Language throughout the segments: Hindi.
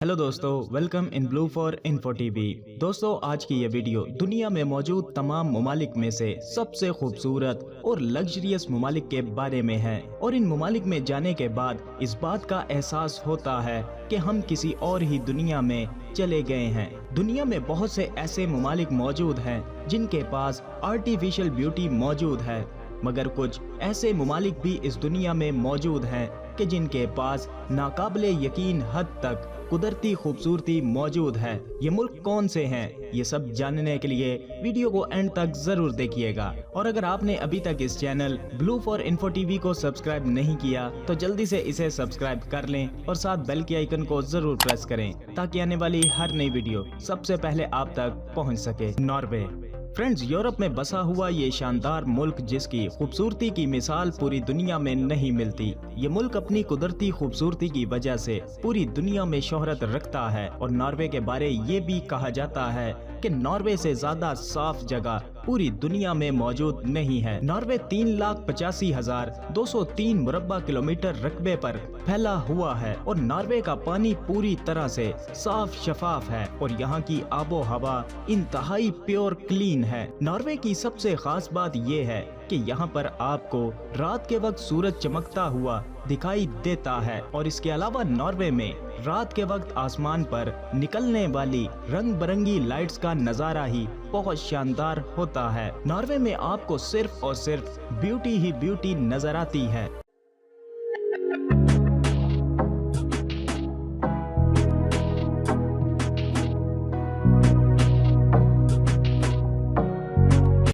हेलो दोस्तों, welcome in blue for info TV. दोस्तों, आज की ये वीडियो दुनिया में मौजूद तमाम ममालिक में से सबसे खूबसूरत और लग्जरियस ममालिक के बारे में है। और इन ममालिक में जाने के बाद इस बात का एहसास होता है कि हम किसी और ही दुनिया में चले गए हैं। दुनिया में बहुत से ऐसे ममालिक मौजूद हैं जिनके पास आर्टिफिशियल ब्यूटी मौजूद है, मगर कुछ ऐसे ममालिक भी इस दुनिया में मौजूद हैं कि जिनके पास नाकाबिले यकीन हद तक कुदरती खूबसूरती मौजूद है। ये मुल्क कौन से हैं, ये सब जानने के लिए वीडियो को एंड तक जरूर देखिएगा। और अगर आपने अभी तक इस channel blue for info TV को सब्सक्राइब नहीं किया तो जल्दी से इसे सब्सक्राइब कर लें और साथ बेल के आइकन को जरूर प्रेस करें ताकि आने वाली हर नई वीडियो सबसे पहले आप तक पहुँच सके। नॉर्वे फ्रेंड्स, यूरोप में बसा हुआ ये शानदार मुल्क जिसकी खूबसूरती की मिसाल पूरी दुनिया में नहीं मिलती। ये मुल्क अपनी कुदरती खूबसूरती की वजह से पूरी दुनिया में शोहरत रखता है। और नॉर्वे के बारे ये भी कहा जाता है कि नॉर्वे से ज्यादा साफ जगह पूरी दुनिया में मौजूद नहीं है। नॉर्वे 3,85,203 मुरब्बा किलोमीटर रकबे पर फैला हुआ है और नॉर्वे का पानी पूरी तरह से साफ शफाफ है और यहाँ की आबो हवा इंतहाई प्योर क्लीन है। नॉर्वे की सबसे खास बात ये है कि यहाँ पर आपको रात के वक्त सूरज चमकता हुआ दिखाई देता है। और इसके अलावा नॉर्वे में रात के वक्त आसमान पर निकलने वाली रंग बिरंगी लाइट्स का नजारा ही बहुत शानदार होता है। नॉर्वे में आपको सिर्फ और सिर्फ ब्यूटी ही ब्यूटी नजर आती है।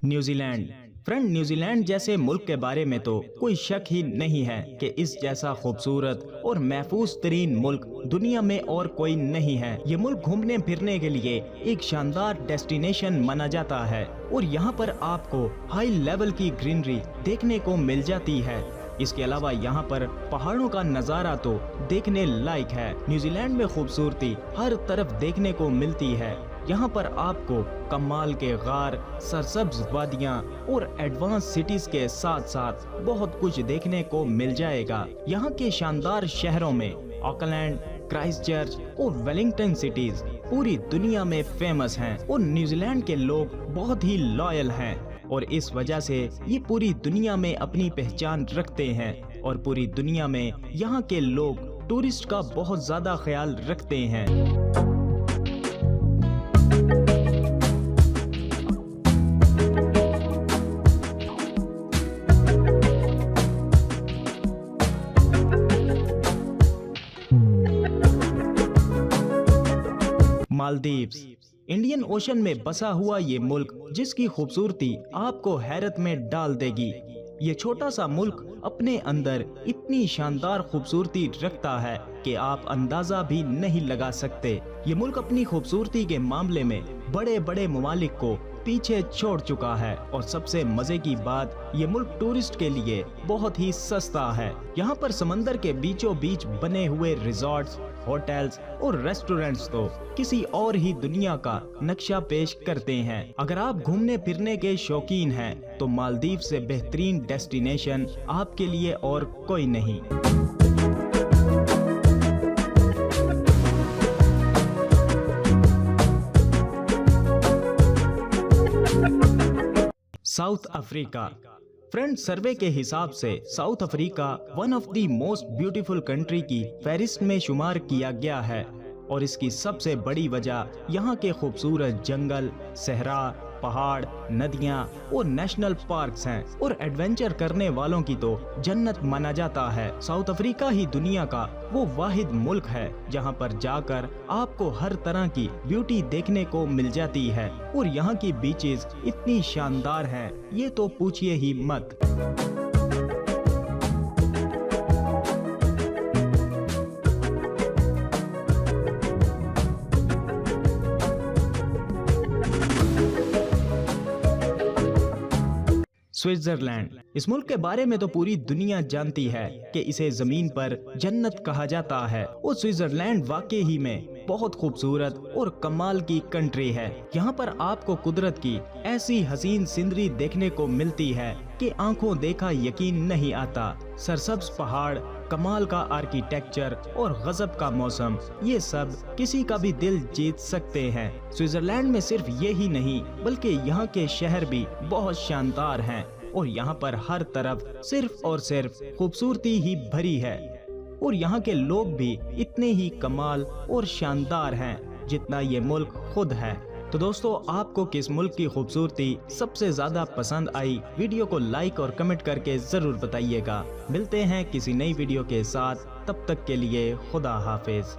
न्यूजीलैंड फ्रेंड, न्यूजीलैंड जैसे मुल्क के बारे में तो कोई शक ही नहीं है कि इस जैसा खूबसूरत और महफूज तरीन मुल्क दुनिया में और कोई नहीं है। ये मुल्क घूमने फिरने के लिए एक शानदार डेस्टिनेशन माना जाता है और यहाँ पर आपको हाई लेवल की ग्रीनरी देखने को मिल जाती है। इसके अलावा यहाँ पर पहाड़ों का नज़ारा तो देखने लायक है। न्यूजीलैंड में खूबसूरती हर तरफ देखने को मिलती है। यहाँ पर आपको कमाल के गार, सरसब्ज वादियाँ और एडवांस सिटीज के साथ साथ बहुत कुछ देखने को मिल जाएगा। यहाँ के शानदार शहरों में ऑकलैंड, क्राइस्टचर्च और वेलिंगटन सिटीज पूरी दुनिया में फेमस हैं और न्यूजीलैंड के लोग बहुत ही लॉयल हैं और इस वजह से ये पूरी दुनिया में अपनी पहचान रखते हैं और पूरी दुनिया में यहाँ के लोग टूरिस्ट का बहुत ज्यादा ख्याल रखते हैं। मालदीव्स इंडियन ओशन में बसा हुआ ये मुल्क जिसकी खूबसूरती आपको हैरत में डाल देगी। ये छोटा सा मुल्क अपने अंदर इतनी शानदार खूबसूरती रखता है कि आप अंदाजा भी नहीं लगा सकते। ये मुल्क अपनी खूबसूरती के मामले में बड़े बड़े ममालिक को पीछे छोड़ चुका है और सबसे मजे की बात, ये मुल्क टूरिस्ट के लिए बहुत ही सस्ता है। यहाँ पर समंदर के बीचों बीच बने हुए रिजॉर्ट्स, होटल्स और रेस्टोरेंट्स तो किसी और ही दुनिया का नक्शा पेश करते हैं। अगर आप घूमने फिरने के शौकीन हैं तो मालदीव से बेहतरीन डेस्टिनेशन आपके लिए और कोई नहीं। साउथ अफ्रीका फ्रेंड, सर्वे के हिसाब से south Africa one of the most beautiful country की फहरिस्त में शुमार किया गया है और इसकी सबसे बड़ी वजह यहाँ के खूबसूरत जंगल, सहरा, पहाड़, नदियाँ और नेशनल पार्क्स हैं और एडवेंचर करने वालों की तो जन्नत माना जाता है। साउथ अफ्रीका ही दुनिया का वो वाहिद मुल्क है जहाँ पर जाकर आपको हर तरह की ब्यूटी देखने को मिल जाती है और यहाँ की बीचेस इतनी शानदार हैं, ये तो पूछिए ही मत। स्विट्जरलैंड, इस मुल्क के बारे में तो पूरी दुनिया जानती है कि इसे जमीन पर जन्नत कहा जाता है और स्विट्जरलैंड वाकई ही में बहुत खूबसूरत और कमाल की कंट्री है। यहाँ पर आपको कुदरत की ऐसी हसीन सिनरी देखने को मिलती है कि आंखों देखा यकीन नहीं आता। सरसब्ज पहाड़, कमाल का आर्किटेक्चर और गजब का मौसम, ये सब किसी का भी दिल जीत सकते हैं। स्विट्जरलैंड में सिर्फ ये ही नहीं बल्कि यहाँ के शहर भी बहुत शानदार हैं और यहाँ पर हर तरफ सिर्फ और सिर्फ खूबसूरती ही भरी है और यहाँ के लोग भी इतने ही कमाल और शानदार हैं जितना ये मुल्क खुद है। तो दोस्तों, आपको किस मुल्क की खूबसूरती सबसे ज्यादा पसंद आई? वीडियो को लाइक और कमेंट करके जरूर बताइएगा। मिलते हैं किसी नई वीडियो के साथ, तब तक के लिए खुदा हाफिज।